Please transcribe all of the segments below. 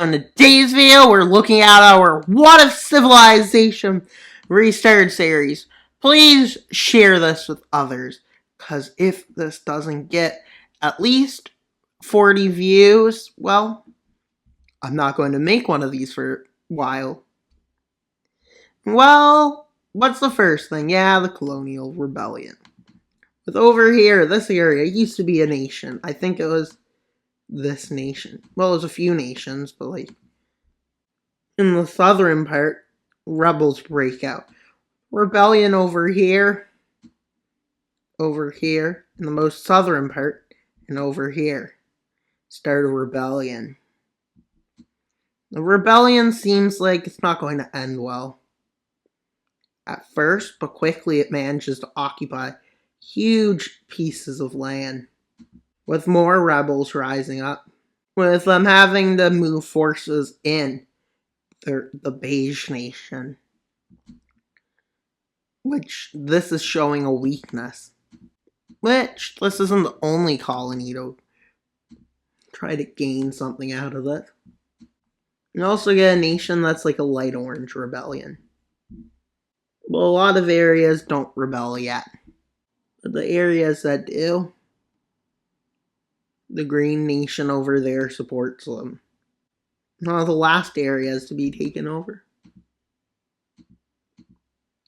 On today's video, we're looking at our What If Civilization Restarted series. Please share this with others, because if this doesn't get at least 40 views, well, I'm not going to make one of these for a while. Well, what's the first thing? Yeah, the Colonial Rebellion. With over here, this area used to be a nation. I think it was this nation. Well, it was a few nations, but like, in the southern part, rebels break out. Rebellion over here, in the most southern part, and over here. Start a rebellion. The rebellion seems like it's not going to end well at first, but quickly it manages to occupy huge pieces of land, with more rebels rising up, with them having to move forces in the Beige Nation, which this is showing a weakness. Which, this isn't the only colony to try to gain something out of it. You also get a nation that's like a light orange rebellion. Well, a lot of areas don't rebel yet. But the areas that do, the green nation over there supports them. One of the last areas to be taken over.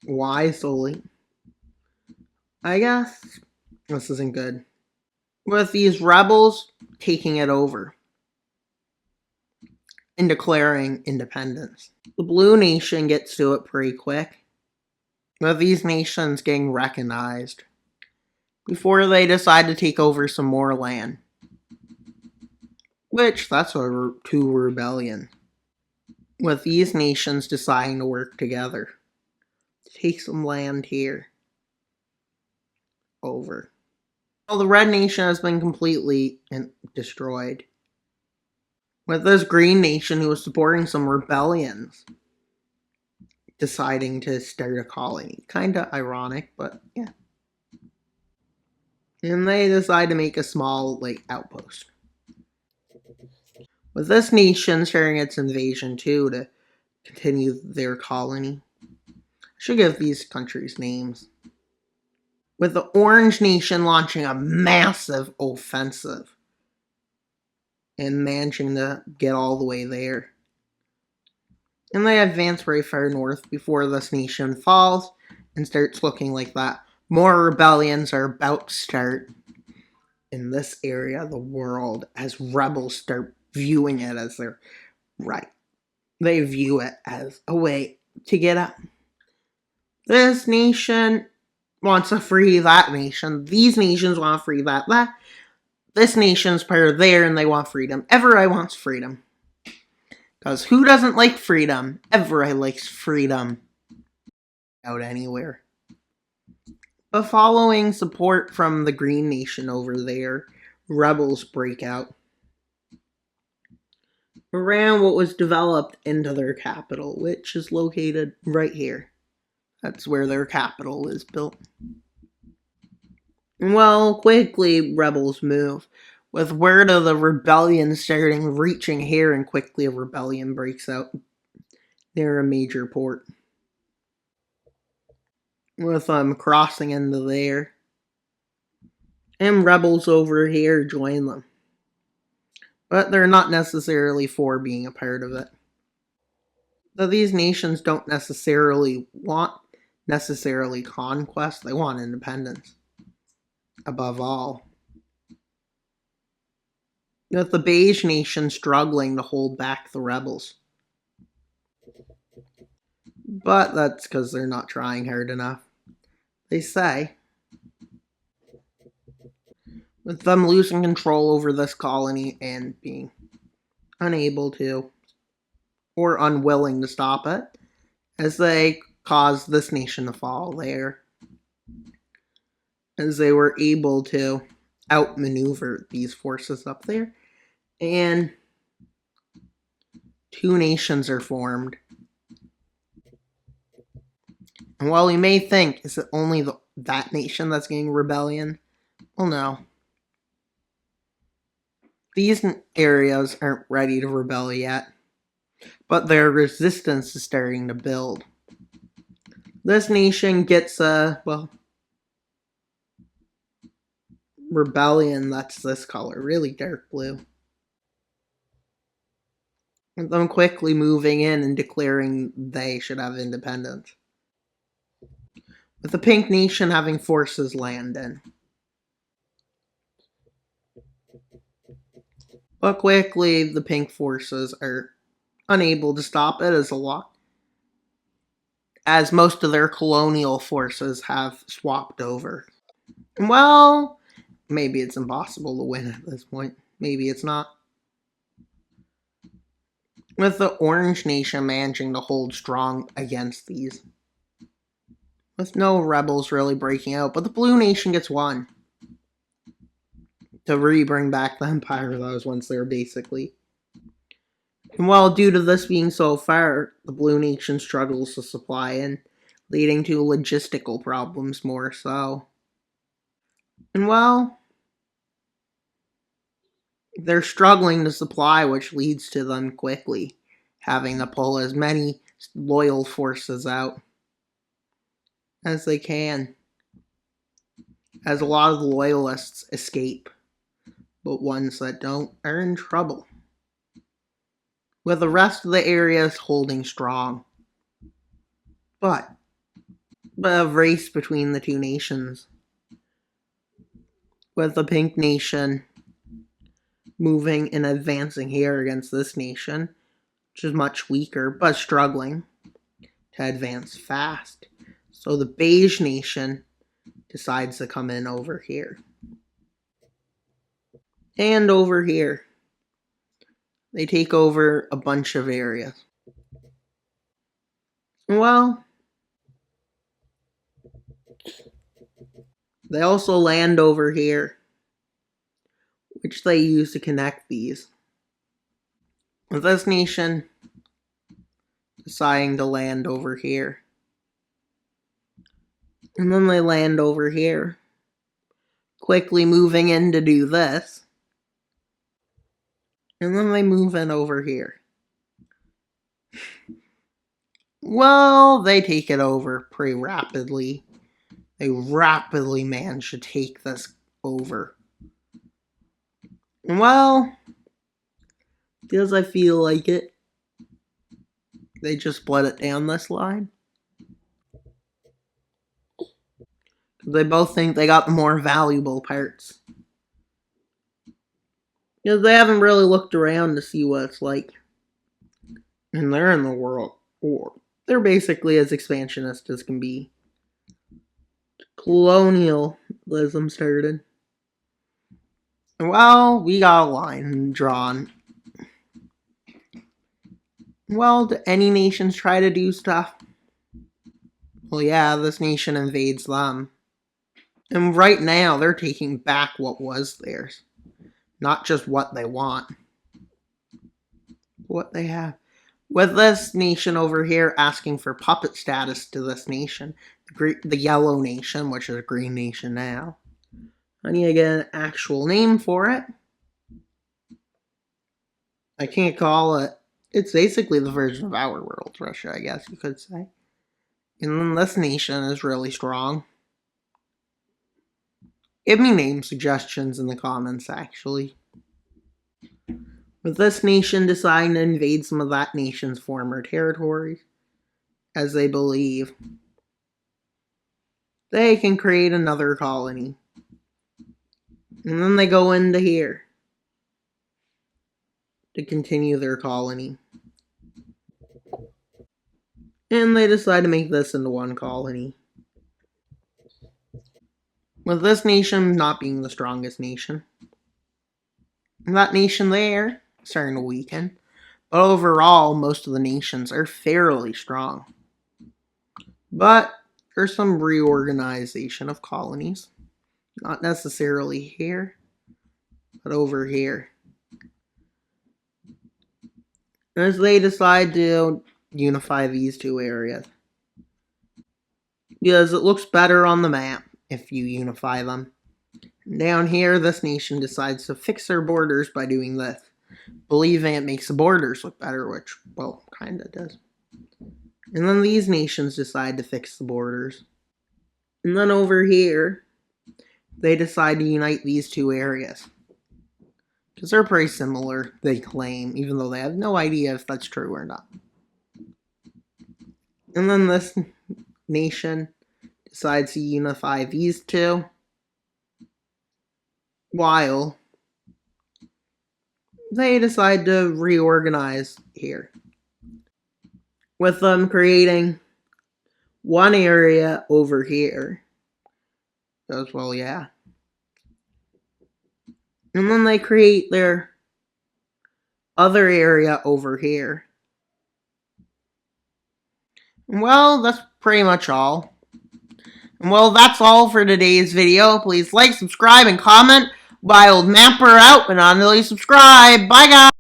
Why solely? I guess this isn't good. With these rebels taking it over and declaring independence. The Blue Nation gets to it pretty quick, with these nations getting recognized before they decide to take over some more land. Which, that's a two rebellion. With these nations deciding to work together to take some land here. Over. Well, the Red Nation has been completely destroyed, with this Green Nation who was supporting some rebellions deciding to start a colony. Kinda ironic, but yeah. And they decide to make a small, like, outpost. With this nation starting its invasion too to continue their colony. I should give these countries names. With the Orange Nation launching a massive offensive and managing to get all the way there. And they advance very far north before this nation falls and starts looking like that. More rebellions are about to start in this area of the world as rebels start viewing it as their right. They view it as a way to get up. This nation wants to free that nation. These nations want to free that. This nation's part of there and they want freedom. Everybody wants freedom. Because who doesn't like freedom? Everybody likes freedom. Out anywhere. But following support from the Green Nation over there, rebels break out around what was developed into their capital, which is located right here. That's where their capital is built. Well, quickly rebels move, with word of the rebellion starting reaching here, and quickly a rebellion breaks out near a major port. With them crossing into there. And rebels over here join them. But they're not necessarily for being a part of it. So these nations don't necessarily want conquest, they want independence. Above all. With the Beige Nation struggling to hold back the rebels. But that's because they're not trying hard enough. They say. With them losing control over this colony and being unable to, or unwilling to stop it, as they caused this nation to fall there. As they were able to outmaneuver these forces up there. And two nations are formed. And while we may think, is it only that nation that's getting rebellion? Well, no. These areas aren't ready to rebel yet. but their resistance is starting to build. This nation gets a, rebellion that's this color, really dark blue. With them quickly moving in and declaring they should have independence. With the pink nation having forces land in. But quickly, the pink forces are unable to stop it as most of their colonial forces have swapped over. Well, maybe it's impossible to win at this point. Maybe it's not. With the Orange Nation managing to hold strong against these. With no rebels really breaking out, but the Blue Nation gets one. To bring back the empire that was once there, basically. And while due to this being so far, the Blue Nation struggles to supply in, leading to logistical problems more so. And well, they're struggling to supply, which leads to them quickly having to pull as many loyal forces out as they can, as a lot of the loyalists escape, but ones that don't are in trouble, with the rest of the areas holding strong. But a race between the two nations, with the Pink Nation moving and advancing here against this nation, which is much weaker, but struggling to advance fast. So the Beige Nation decides to come in over here. And over here. They take over a bunch of areas. Well, they also land over here, which they use to connect these. With this nation deciding to land over here. And then they land over here, quickly moving in to do this. And then they move in over here. Well, they take it over pretty rapidly. They rapidly manage to take this over. Well, because I feel like it, they just split it down this line. They both think they got the more valuable parts. Because they haven't really looked around to see what it's like. And they're in the world war. They're basically as expansionist as can be. Colonialism started. Well, we got a line drawn. Well, do any nations try to do stuff? Well, yeah, this nation invades them. And right now, they're taking back what was theirs. Not just what they want. What they have. With this nation over here asking for puppet status to this nation. The Yellow Nation, which is a Green Nation now. I need to get an actual name for it. I can't call it. It's basically the version of our world, Russia, I guess you could say. And then this nation is really strong. Give me name suggestions in the comments, actually. With this nation deciding to invade some of that nation's former territories, as they believe, they can create another colony. And then they go into here to continue their colony. And they decide to make this into one colony. With this nation not being the strongest nation. And that nation there starting to weaken. But overall, most of the nations are fairly strong. But there's some reorganization of colonies. Not necessarily here, but over here. As they decide to unify these two areas. Because it looks better on the map if you unify them. And down here, this nation decides to fix their borders by doing this. believing it makes the borders look better, which, well, kinda does. And then these nations decide to fix the borders. And then over here, they decide to unite these two areas. Because they're pretty similar, they claim, even though they have no idea if that's true or not. And then this nation decides to unify these two, while they decide to reorganize here, with them creating one area over here. As well, yeah. And then they create their other area over here. Well, that's pretty much all. And well, that's all for today's video. Please like, subscribe, and comment. Wild Mapper out, but not until you subscribe. Bye, guys!